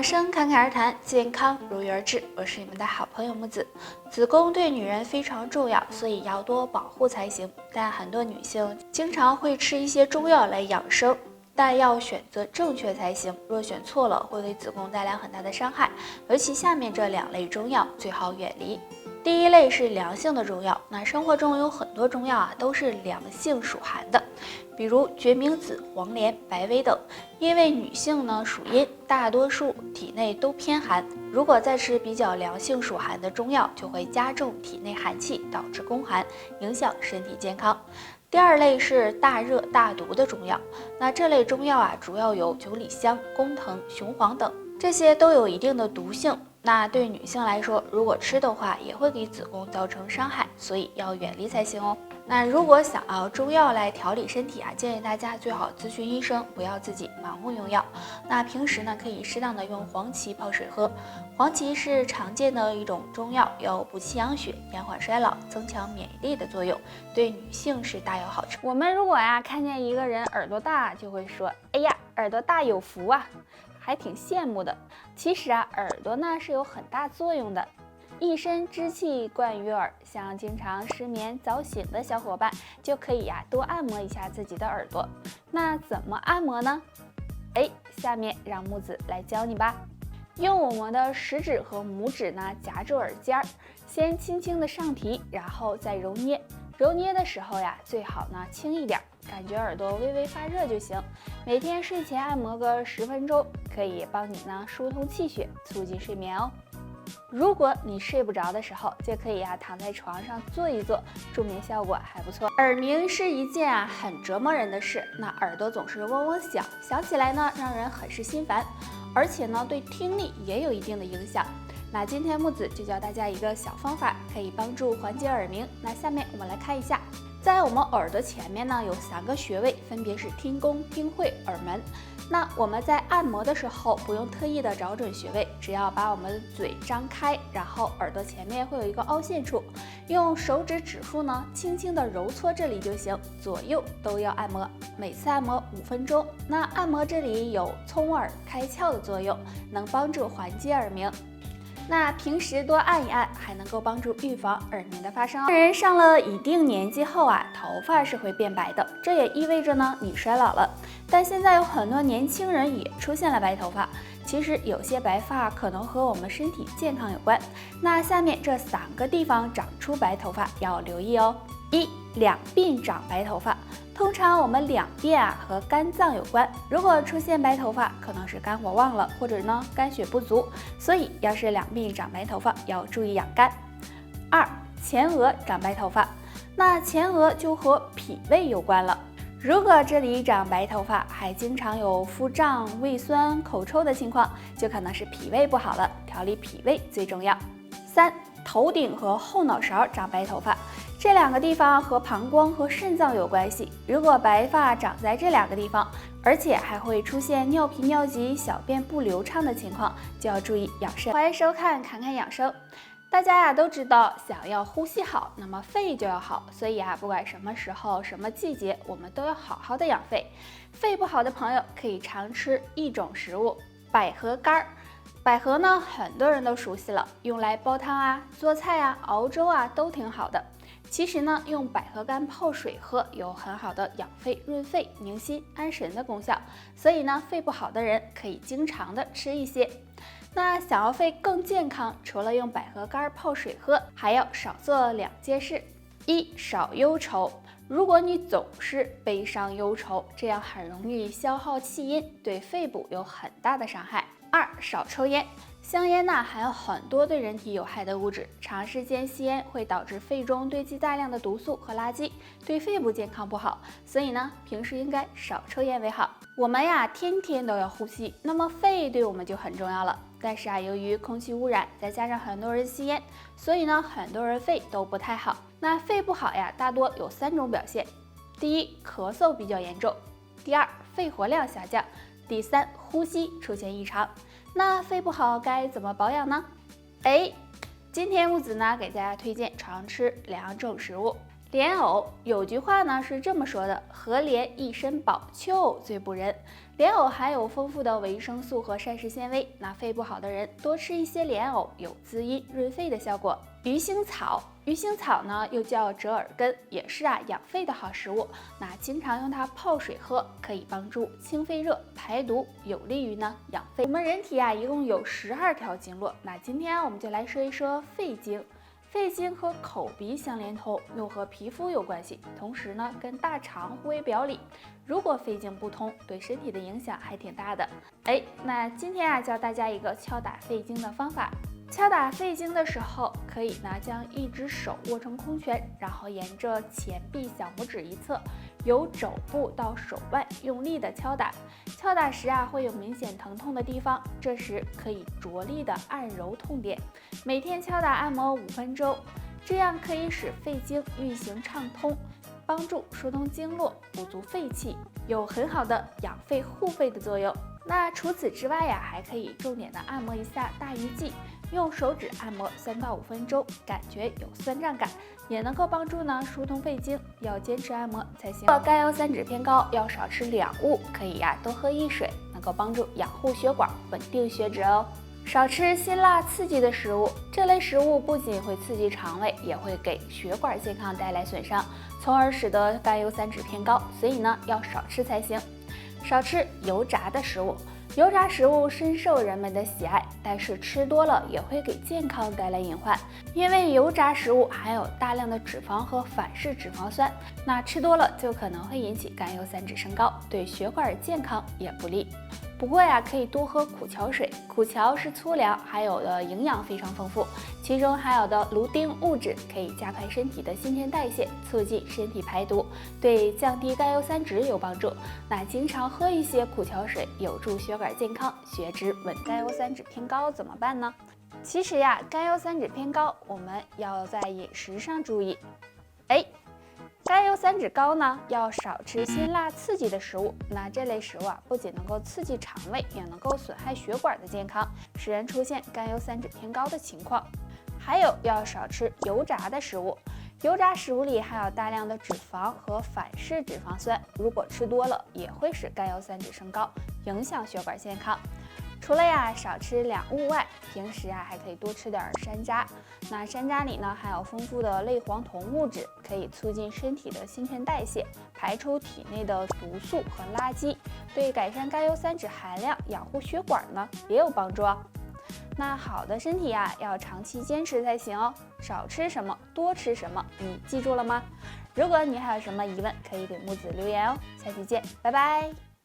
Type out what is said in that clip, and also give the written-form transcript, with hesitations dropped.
养生侃侃而谈，健康如约而至。我是你们的好朋友木子。子宫对女人非常重要，所以要多保护才行。但很多女性经常会吃一些中药来养生，但要选择正确才行。若选错了，会给子宫带来很大的伤害。尤其下面这2类中药最好远离。第一类是凉性的中药，那生活中有很多中药都是凉性属寒的，比如决明子、黄连、白薇等。因为女性属阴，大多数体内都偏寒，如果再吃比较凉性属寒的中药，就会加重体内寒气，导致宫寒，影响身体健康。第二类是大热大毒的中药，那这类中药主要有九里香、弓藤、雄黄等，这些都有一定的毒性。那对女性来说，如果吃的话，也会给子宫造成伤害，所以要远离才行哦。那如果想要中药来调理身体建议大家最好咨询医生，不要自己盲目用药。那平时可以适当的用黄芪泡水喝。黄芪是常见的一种中药，有补气养血、延缓衰老、增强免疫力的作用，对女性是大有好处。我们如果看见一个人耳朵大，就会说，哎呀，耳朵大有福啊，还挺羡慕的。其实耳朵是有很大作用的，一身之气贯于耳。像经常失眠早醒的小伙伴，就可以多按摩一下自己的耳朵。那怎么按摩呢？下面让木子来教你吧。用我们的食指和拇指夹住耳尖儿，先轻轻的上提，然后再揉捏。揉捏的时候最好轻一点，感觉耳朵微微发热就行。每天睡前按摩个10分钟，可以帮你疏通气血，促进睡眠哦。如果你睡不着的时候，就可以躺在床上坐一坐，助眠效果还不错。耳鸣是一件很折磨人的事，那耳朵总是嗡嗡响，响起来让人很是心烦，而且对听力也有一定的影响。那今天木子就教大家一个小方法，可以帮助缓解耳鸣。那下面我们来看一下，在我们耳朵前面有3个穴位，分别是听宫、听会、耳门。那我们在按摩的时候不用特意的找准穴位，只要把我们的嘴张开，然后耳朵前面会有一个凹陷处，用手指指腹轻轻的揉搓这里就行，左右都要按摩，每次按摩5分钟。那按摩这里有聪耳开窍的作用，能帮助缓解耳鸣。那平时多按一按，还能够帮助预防耳鸣的发生哦。人上了一定年纪后头发是会变白的，这也意味着你衰老了。但现在有很多年轻人也出现了白头发，其实有些白发可能和我们身体健康有关。那下面这3个地方长出白头发要留意哦。1. 两鬓长白头发。通常我们两鬓和肝脏有关，如果出现白头发，可能是肝火旺了，或者肝血不足，所以要是两鬓长白头发，要注意养肝。2. 前额长白头发，那前额就和脾胃有关了。如果这里长白头发，还经常有腹胀、胃酸、口臭的情况，就可能是脾胃不好了，调理脾胃最重要。3. 头顶和后脑勺长白头发，这2个地方和膀胱和肾脏有关系。如果白发长在这2个地方，而且还会出现尿频尿急、小便不流畅的情况，就要注意养肾。欢迎收看侃侃养生。大家都知道，想要呼吸好，那么肺就要好，所以不管什么时候、什么季节，我们都要好好的养肺。肺不好的朋友可以常吃一种食物——百合干儿。百合很多人都熟悉了，用来煲汤做菜熬粥都挺好的。其实用百合干泡水喝有很好的养肺、润肺、宁心、安神的功效，所以肺不好的人可以经常的吃一些。那想要肺更健康，除了用百合干泡水喝，还要少做2件事。1. 少忧愁。如果你总是悲伤忧愁，这样很容易消耗气阴，对肺部有很大的伤害。2. 少抽烟。香烟含有很多对人体有害的物质，长时间吸烟会导致肺中堆积大量的毒素和垃圾，对肺部健康不好，所以平时应该少抽烟为好。我们天天都要呼吸，那么肺对我们就很重要了。但是由于空气污染，再加上很多人吸烟，所以很多人肺都不太好。那肺不好大多有3种表现：第一，咳嗽比较严重；第2，肺活量下降；第3，呼吸出现异常。那肺不好该怎么保养呢？今天木子给大家推荐常吃2种食物。莲藕有句话呢是这么说的：何莲一身宝，秋藕最不仁。莲藕含有丰富的维生素和膳食纤维，那肺不好的人多吃一些莲藕有滋阴润肺的效果。鱼腥草，鱼腥草呢又叫折耳根，也是养肺的好食物。那经常用它泡水喝，可以帮助清肺热、排毒，有利于养肺。我们人体一共有12条经络，那今天我们就来说一说肺经。肺经和口鼻相连通，又和皮肤有关系，同时呢跟大肠互为表里。如果肺经不通，对身体的影响还挺大的。那今天教大家一个敲打肺经的方法。敲打肺经的时候，可以将一只手握成空拳，然后沿着前臂小拇指一侧，由肘部到手腕用力的敲打。敲打时会有明显疼痛的地方，这时可以着力的按揉痛点。每天敲打按摩5分钟，这样可以使肺经运行畅通，帮助疏通经络，补足肺气，有很好的养肺护肺的作用。那除此之外还可以重点的按摩一下大鱼际，用手指按摩3到5分钟，感觉有酸胀感，也能够帮助疏通肺经，要坚持按摩才行。甘油三酯偏高，要少吃2物，可以多喝一水，能够帮助养护血管，稳定血脂哦。少吃辛辣刺激的食物，这类食物不仅会刺激肠胃，也会给血管健康带来损伤，从而使得甘油三酯偏高，所以要少吃才行。少吃油炸的食物，油炸食物深受人们的喜爱，但是吃多了也会给健康带来隐患，因为油炸食物含有大量的脂肪和反式脂肪酸，那吃多了就可能会引起甘油三酯升高，对血管健康也不利。不过可以多喝苦荞水，苦荞是粗粮，含有的营养非常丰富，其中含有的芦丁物质可以加快身体的新陈代谢，促进身体排毒，对降低甘油三酯有帮助。那经常喝一些苦荞水，有助血管健康，血脂稳。甘油三酯偏高怎么办呢？其实甘油三酯偏高，我们要在饮食上注意。甘油三酯高要少吃辛辣刺激的食物。那这类食物不仅能够刺激肠胃，也能够损害血管的健康，使人出现甘油三酯偏高的情况。还有要少吃油炸的食物，油炸食物里含有大量的脂肪和反式脂肪酸，如果吃多了也会使甘油三酯升高，影响血管健康。除了少吃2物外，平时还可以多吃点山楂。那山楂里含有丰富的类黄酮物质，可以促进身体的新陈代谢，排出体内的毒素和垃圾，对改善甘油三酯含量、养护血管也有帮助。那好的身体要长期坚持才行哦。少吃什么，多吃什么，你记住了吗？如果你还有什么疑问，可以给木子留言哦。下期见，拜拜。